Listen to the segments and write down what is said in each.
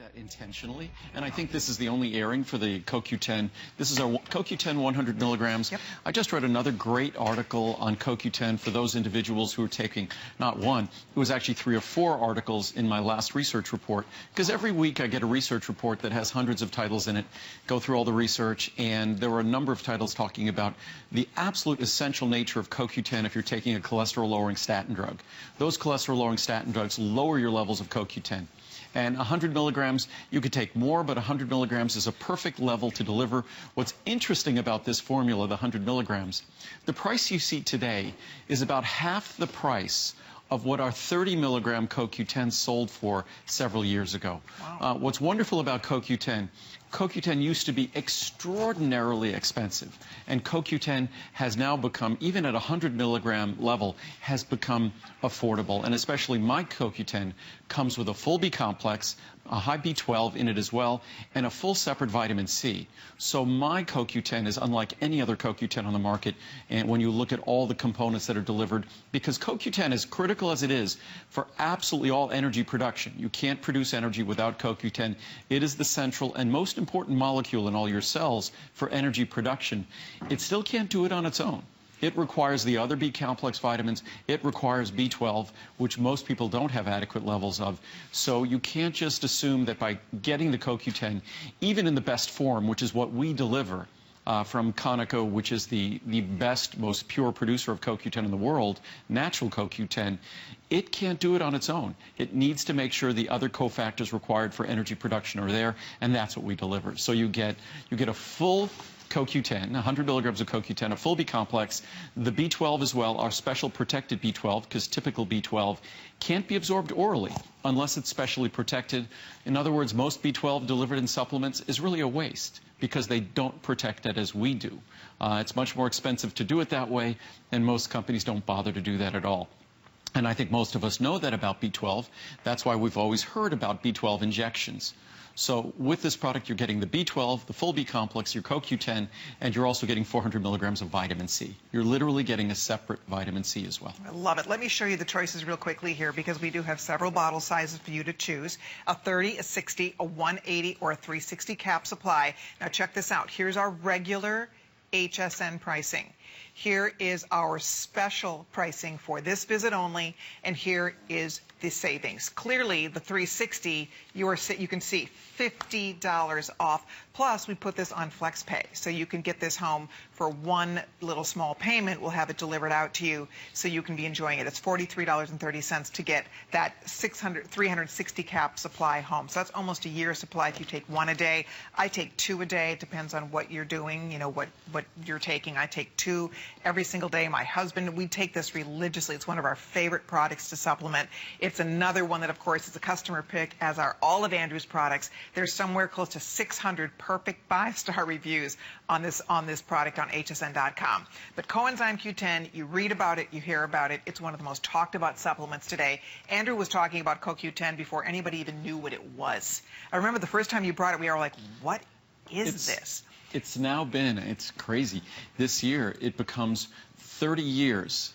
that intentionally, and I think this is the only airing for the CoQ10. This is our CoQ10 100 milligrams. Yep. I just read another great article on CoQ10 for those individuals who are taking not one, it was actually 3 or 4 articles in my last research report, because every week I get a research report that has hundreds of titles in it, go through all the research, and there were a number of titles talking about the absolute essential nature of CoQ10 if you're taking a cholesterol-lowering statin drug. Those cholesterol-lowering statin drugs lower your levels of CoQ10. And 100 milligrams, you could take more, but 100 milligrams is a perfect level to deliver. What's interesting about this formula, the 100 milligrams, the price you see today is about half the price of what our 30 milligram CoQ10 sold for several years ago. Wow. What's wonderful about CoQ10, CoQ10 used to be extraordinarily expensive, and CoQ10 has now become, even at a 100 milligram level, has become affordable. And especially my CoQ10 comes with a full B complex, a high B12 in it as well, and a full separate vitamin C. So my CoQ10 is unlike any other CoQ10 on the market, and when you look at all the components that are delivered, because CoQ10, as critical as it is for absolutely all energy production, you can't produce energy without CoQ10. It is the central and most important molecule in all your cells for energy production. It still can't do it on its own. It requires the other B complex vitamins. It requires B12, which most people don't have adequate levels of. So you can't just assume that by getting the CoQ10, even in the best form, which is what we deliver from Conoco, which is the best, most pure producer of CoQ10 in the world, natural CoQ10, it can't do it on its own. It needs to make sure the other cofactors required for energy production are there, and that's what we deliver. So you get a full CoQ10, 100 milligrams of CoQ10, a full B complex, the B12 as well, our special protected B12, because typical B12 can't be absorbed orally unless it's specially protected. In other words, most B12 delivered in supplements is really a waste because they don't protect it as we do. It's much more expensive to do it that way, and most companies don't bother to do that at all. And I think most of us know that about B12. That's why we've always heard about B12 injections. So with this product, you're getting the B12, the full B complex, your CoQ10, and you're also getting 400 milligrams of vitamin C. You're literally getting a separate vitamin C as well. I love it. Let me show you the choices real quickly here, because we do have several bottle sizes for you to choose. A 30, a 60, a 180, or a 360 cap supply. Now check this out. Here's our regular HSN pricing. Here is our special pricing for this visit only, and here is the savings. Clearly, the 360, you can see $50 off. Plus, we put this on FlexPay, so you can get this home for one little small payment. We'll have it delivered out to you, so you can be enjoying it. It's $43.30 to get that 360 cap supply home. So that's almost a year's supply if you take one a day. I take 2 a day. It depends on what you're doing, you know, what you're taking. I take 2 every single day. My husband, we take this religiously. It's one of our favorite products to supplement. It's another one that, of course, is a customer pick, as are all of Andrew's products. There's somewhere close to 600 perfect 5-star reviews on this product on hsn.com. But coenzyme Q10, you read about it, you hear about it. It's one of the most talked about supplements today. Andrew was talking about CoQ10 before anybody even knew what it was. I remember the first time you brought it, we were like, what is this? It's now been, it's crazy. This year, it becomes 30 years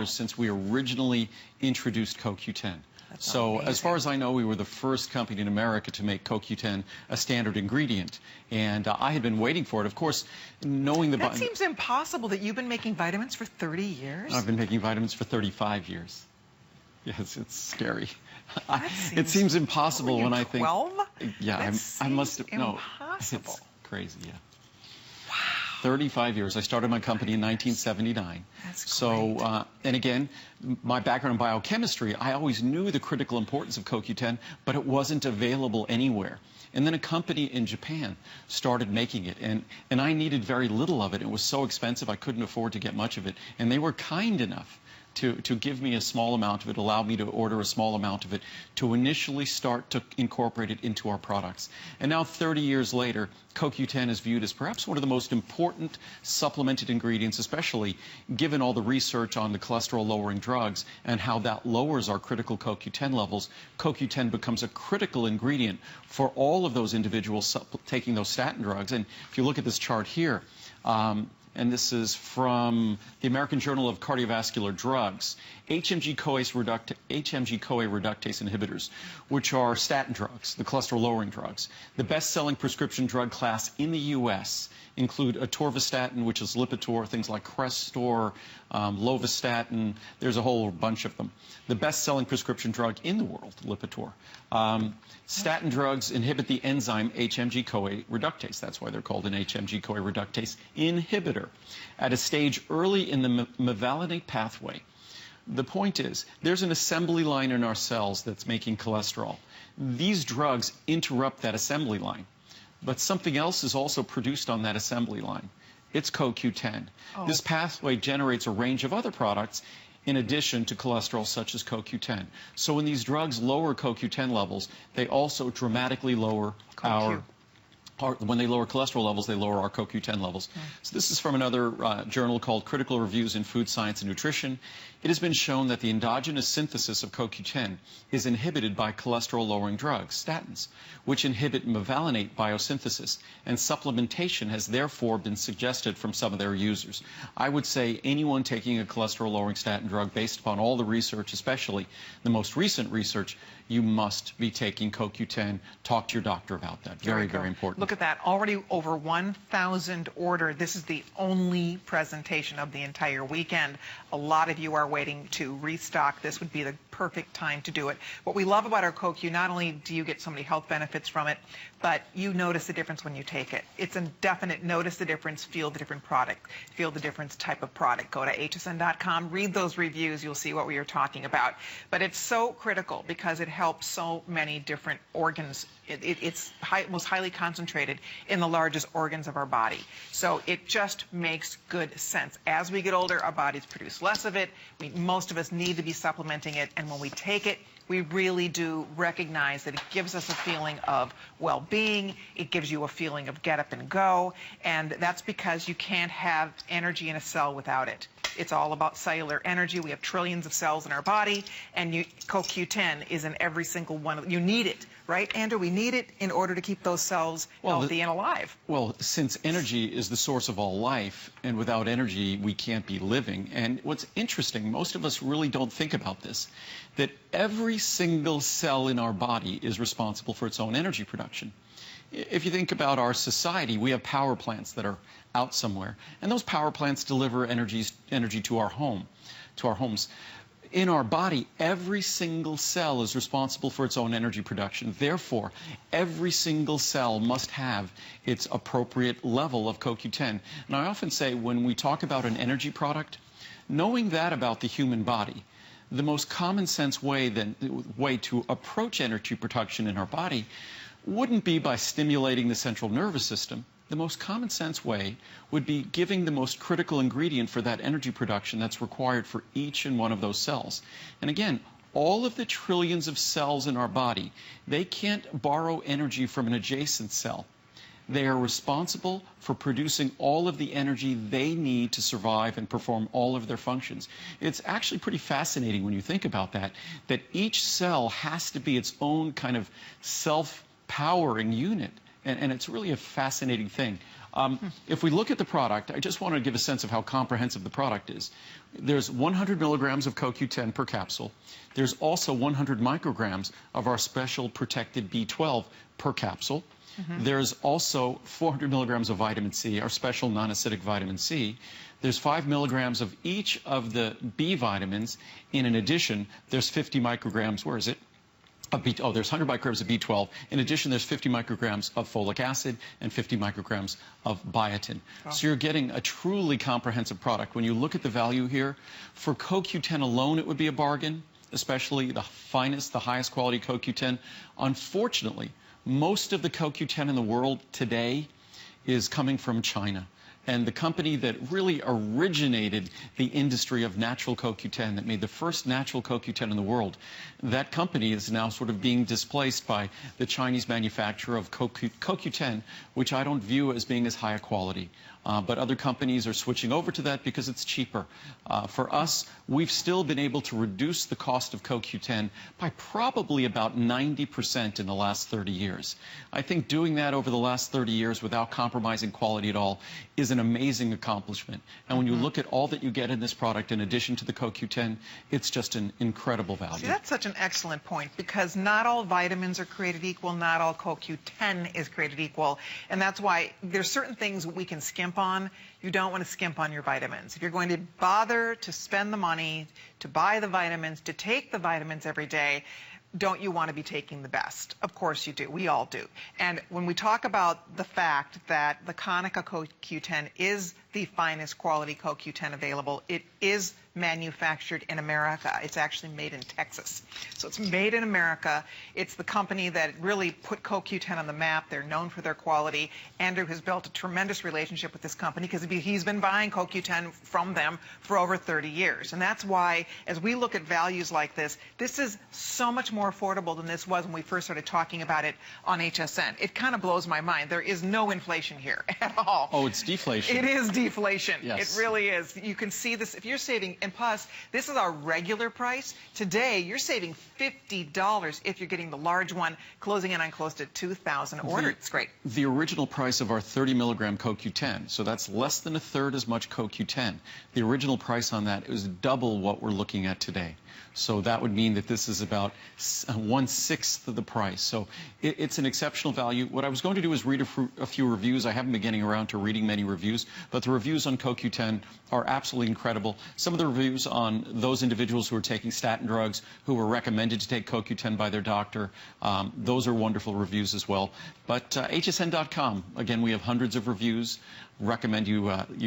since we originally introduced CoQ10. So amazing. As far as I know, we were the first company in America to make CoQ10 a standard ingredient. And I had been waiting for it. Of course, knowing the... That seems impossible that you've been making vitamins for 30 years. I've been making vitamins for 35 years. Yes, it's scary. It seems impossible when I think... 12? Yeah, I must have... No, impossible. it's crazy, yeah. 35 years. I started my company in 1979. That's so, great. And again, my background in biochemistry, I always knew the critical importance of CoQ10, but it wasn't available anywhere. And then a company in Japan started making it, and I needed very little of it. It was so expensive, I couldn't afford to get much of it. And they were kind enough to give me a small amount of it, allow me to order a small amount of it, to initially start to incorporate it into our products. And now, 30 years later, CoQ10 is viewed as perhaps one of the most important supplemented ingredients, especially given all the research on the cholesterol-lowering drugs and how that lowers our critical CoQ10 levels. CoQ10 becomes a critical ingredient for all of those individuals taking those statin drugs. And if you look at this chart here, and this is from the American Journal of Cardiovascular Drugs, HMG-CoA reductase inhibitors, which are statin drugs, the cholesterol-lowering drugs. The best-selling prescription drug class in the U.S. include atorvastatin, which is Lipitor, things like Crestor, lovastatin. There's a whole bunch of them. The best-selling prescription drug in the world, Lipitor. Statin drugs inhibit the enzyme HMG-CoA reductase. That's why they're called an HMG-CoA reductase inhibitor at a stage early in the mevalonate pathway. The point is, there's an assembly line in our cells that's making cholesterol. These drugs interrupt that assembly line. But something else is also produced on that assembly line. It's CoQ10. Oh. This pathway generates a range of other products in addition to cholesterol, such as CoQ10. So when these drugs lower CoQ10 levels, they also dramatically lower when they lower cholesterol levels, they lower our CoQ10 levels. So this is from another journal called Critical Reviews in Food Science and Nutrition. It has been shown that the endogenous synthesis of CoQ10 is inhibited by cholesterol-lowering drugs, statins, which inhibit mevalonate biosynthesis, and supplementation has therefore been suggested from some of their users. I would say anyone taking a cholesterol-lowering statin drug, based upon all the research, especially the most recent research, you must be taking CoQ10. Talk to your doctor about that. Very, very important. Look at that. Already over 1,000 ordered. This is the only presentation of the entire weekend. A lot of you are waiting to restock. This would be the perfect time to do it. What we love about our CoQ, not only do you get so many health benefits from it, but you notice the difference when you take it. It's a definite notice the difference, feel the different product, feel the difference type of product. Go to hsn.com, read those reviews, you'll see what we are talking about. But it's so critical because it helps so many different organs. It's most highly concentrated in the largest organs of our body. So it just makes good sense. As we get older, our bodies produce less of it. Most of us need to be supplementing it, and when we take it, we really do recognize that it gives us a feeling of well-being. It gives you a feeling of get up and go, and that's because you can't have energy in a cell without it. It's all about cellular energy. We have trillions of cells in our body, and CoQ10 is in every single one. You need it, right, Andrew? We need it in order to keep those cells healthy and alive. Well, since energy is the source of all life, and without energy, we can't be living. And what's interesting, most of us really don't think about this, that every single cell in our body is responsible for its own energy production. If you think about our society, we have power plants that are out somewhere, and those power plants deliver energy to our homes. In our body, every single cell is responsible for its own energy production. Therefore, every single cell must have its appropriate level of CoQ10. And I often say, when we talk about an energy product, knowing that about the human body, the most common sense way to approach energy production in our body wouldn't be by stimulating the central nervous system. The most common sense way would be giving the most critical ingredient for that energy production that's required for each and one of those cells. And again, all of the trillions of cells in our body, they can't borrow energy from an adjacent cell. They are responsible for producing all of the energy they need to survive and perform all of their functions. It's actually pretty fascinating when you think about that each cell has to be its own kind of self-powering unit. And it's really a fascinating thing. If we look at the product, I just want to give a sense of how comprehensive the product is. There's 100 milligrams of CoQ10 per capsule. There's also 100 micrograms of our special protected B12 per capsule. There's also 400 milligrams of vitamin C, our special nonacidic vitamin C. There's 5 milligrams of each of the B vitamins. In addition, there's 50 micrograms, where is it? There's 100 micrograms of B12. In addition, there's 50 micrograms of folic acid and 50 micrograms of biotin. Oh. So you're getting a truly comprehensive product. When you look at the value here, for CoQ10 alone, it would be a bargain, especially the finest, the highest quality CoQ10. Unfortunately, most of the CoQ10 in the world today is coming from China. And the company that really originated the industry of natural CoQ10, that made the first natural CoQ10 in the world, that company is now sort of being displaced by the Chinese manufacturer of CoQ10, which I don't view as being as high a quality. but other companies are switching over to that because it's cheaper. For us, we've still been able to reduce the cost of CoQ10 by probably about 90% in the last 30 years. I think doing that over the last 30 years without compromising quality at all is an amazing accomplishment. And when you look at all that you get in this product in addition to the CoQ10, it's just an incredible value. See, that's such an excellent point, because not all vitamins are created equal, not all CoQ10 is created equal, and that's why there's certain things we can skimp on. You don't want to skimp on your vitamins. If you're going to bother to spend the money to buy the vitamins, to take the vitamins every day, don't you want to be taking the best? Of course you do. We all do. And when we talk about the fact that the Konica CoQ10 is the finest quality CoQ10 available, it is manufactured in America. It's actually made in Texas. So it's made in America. It's the company that really put CoQ10 on the map. They're known for their quality. Andrew has built a tremendous relationship with this company because he's been buying CoQ10 from them for over 30 years. And that's why, as we look at values like this is so much more affordable than this was when we first started talking about it on HSN. It kind of blows my mind. There is no inflation here at all. Oh, it's deflation. It is deflation. Yes. It really is. You can see this. If you're saving, and plus, this is our regular price. Today, you're saving $50 if you're getting the large one, closing in on close to 2,000 orders. It's great. The original price of our 30 milligram CoQ10, so that's less than a third as much CoQ10. The original price on that is double what we're looking at today. So that would mean that this is about 1/6 of the price. So it's an exceptional value. What I was going to do is read a few reviews. I haven't been getting around to reading many reviews, but the reviews on CoQ10 are absolutely incredible. Some of the reviews on those individuals who are taking statin drugs, who were recommended to take CoQ10 by their doctor, those are wonderful reviews as well. But HSN.com, again, we have hundreds of reviews. Recommend you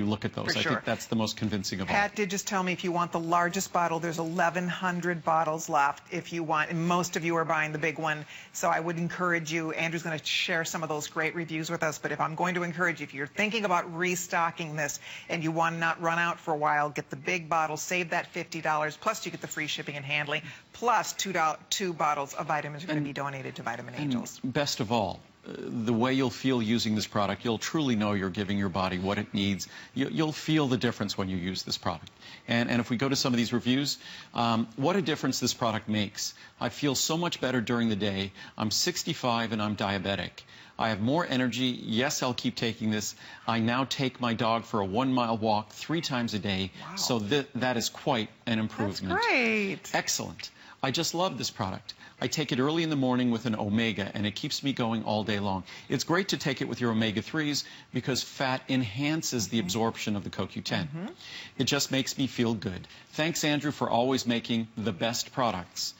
look at those. For sure. I think that's the most convincing of all. Pat did just tell me if you want the largest bottle, there's 1,100 bottles left if you want, and most of you are buying the big one. So I would encourage you, Andrew's going to share some of those great reviews with us, but if I'm going to encourage you, if you're thinking about restocking this and you want to not run out for a while, get the big bottle, save that $50, plus you get the free shipping and handling, plus two bottles of vitamins are going to be donated to Vitamin Angels. Best of all, the way you'll feel using this product, you'll truly know you're giving your body what it needs. You'll feel the difference when you use this product. And if we go to some of these reviews, what a difference this product makes. I feel so much better during the day. I'm 65 and I'm diabetic. I have more energy. Yes, I'll keep taking this. I now take my dog for a 1-mile walk 3 times a day. Wow. So that is quite an improvement. That's great. Excellent. I just love this product. I take it early in the morning with an omega, and it keeps me going all day long. It's great to take it with your omega-3s because fat enhances the absorption of the CoQ10. It just makes me feel good. Thanks, Andrew, for always making the best products.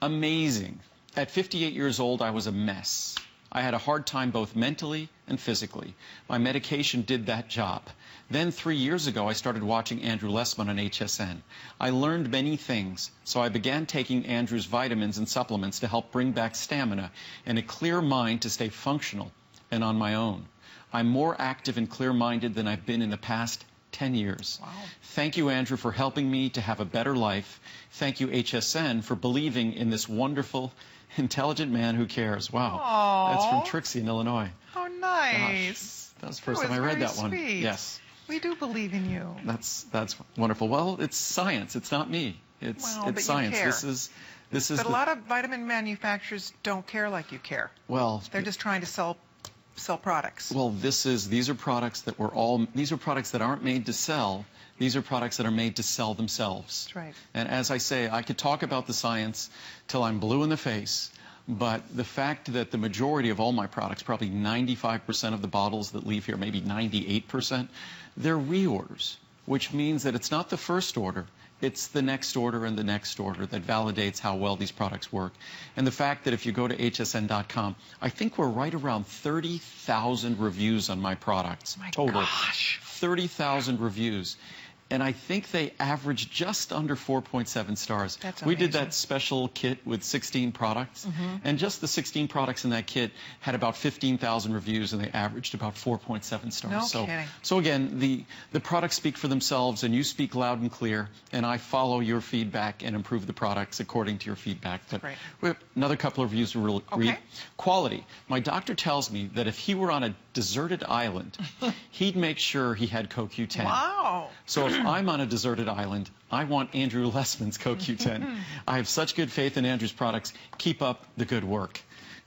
Amazing. At 58 years old, I was a mess. I had a hard time both mentally and physically. My medication did that job. Then 3 years ago, I started watching Andrew Lessman on HSN. I learned many things, so I began taking Andrew's vitamins and supplements to help bring back stamina and a clear mind to stay functional and on my own. I'm more active and clear-minded than I've been in the past 10 years. Wow. Thank you, Andrew, for helping me to have a better life. Thank you, HSN, for believing in this wonderful, intelligent man who cares. Wow. Aww. That's from Trixie in Illinois. How nice. Gosh, that was the first time I read that one. Sweet. Yes. We do believe in you. That's wonderful. Well, it's science. It's not me. It's science. You care. This is But a lot of vitamin manufacturers don't care like you care. Well, They're just trying to sell products. Well, these are products that aren't made to sell. These are products that are made to sell themselves. That's right. And as I say, I could talk about the science till I'm blue in the face, but the fact that the majority of all my products, probably 95% of the bottles that leave here, maybe 98%, they're reorders, which means that it's not the first order. It's the next order and the next order that validates how well these products work. And the fact that if you go to hsn.com, I think we're right around 30,000 reviews on my products. My total. gosh. 30,000 reviews. And I think they average just under 4.7 stars. That's we did amazing. that special kit with 16 products, and just the 16 products in that kit had about 15,000 reviews, and they averaged about 4.7 stars. No kidding. So again, the products speak for themselves, and you speak loud and clear, and I follow your feedback and improve the products according to your feedback. But Right. we have another couple of reviews to read. Okay. Quality. My doctor tells me that if he were on a deserted island, he'd make sure he had CoQ10. Wow. So if I'm on a deserted island, I want Andrew Lessman's CoQ10. I have such good faith in Andrew's products. Keep up the good work.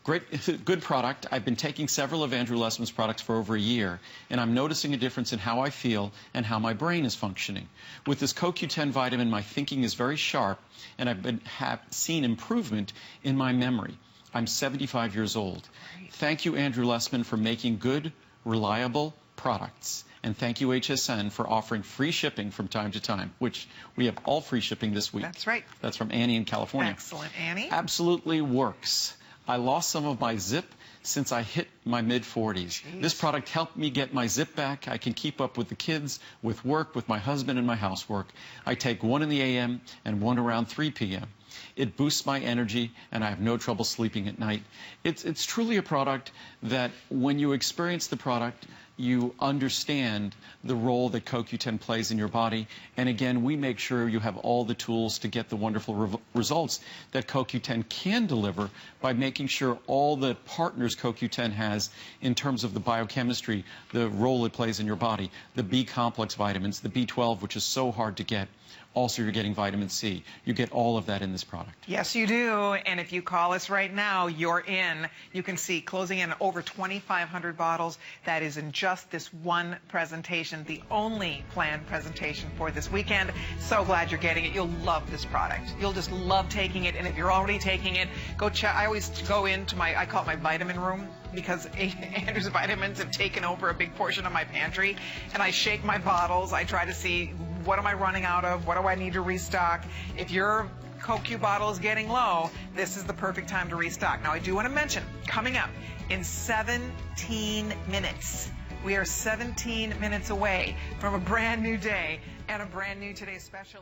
Good product. I've been taking several of Andrew Lessman's products for over a year, and I'm noticing a difference in how I feel and how my brain is functioning. With this CoQ10 vitamin, my thinking is very sharp, and have seen improvement in my memory. I'm 75 years old. Thank you, Andrew Lessman, for making good, reliable products. And thank you, HSN, for offering free shipping from time to time, which we have all free shipping this week. That's right. That's from Annie in California. Excellent, Annie. Absolutely works. I lost some of my zip since I hit my mid-40s. This product helped me get my zip back. I can keep up with the kids, with work, with my husband and my housework. I take one in the a.m. and one around 3 p.m. It boosts my energy, and I have no trouble sleeping at night. It's truly a product that when you experience the product, you understand the role that CoQ10 plays in your body. And again, we make sure you have all the tools to get the wonderful results that CoQ10 can deliver by making sure all the partners CoQ10 has in terms of the biochemistry, the role it plays in your body, the B complex vitamins, the B12, which is so hard to get. Also, you're getting vitamin C. You get all of that in this product. Yes, you do. And if you call us right now, you're in. You can see closing in over 2,500 bottles. That is in just this one presentation, the only planned presentation for this weekend. So glad you're getting it. You'll love this product. You'll just love taking it. And if you're already taking it, go check. I always go into I call it my vitamin room, because Andrew's vitamins have taken over a big portion of my pantry. And I shake my bottles. I try to see, what am I running out of? What do I need to restock? If your CoQ bottle is getting low, this is the perfect time to restock. Now, I do want to mention, coming up in 17 minutes, we are 17 minutes away from a brand new day and a brand new Today Special.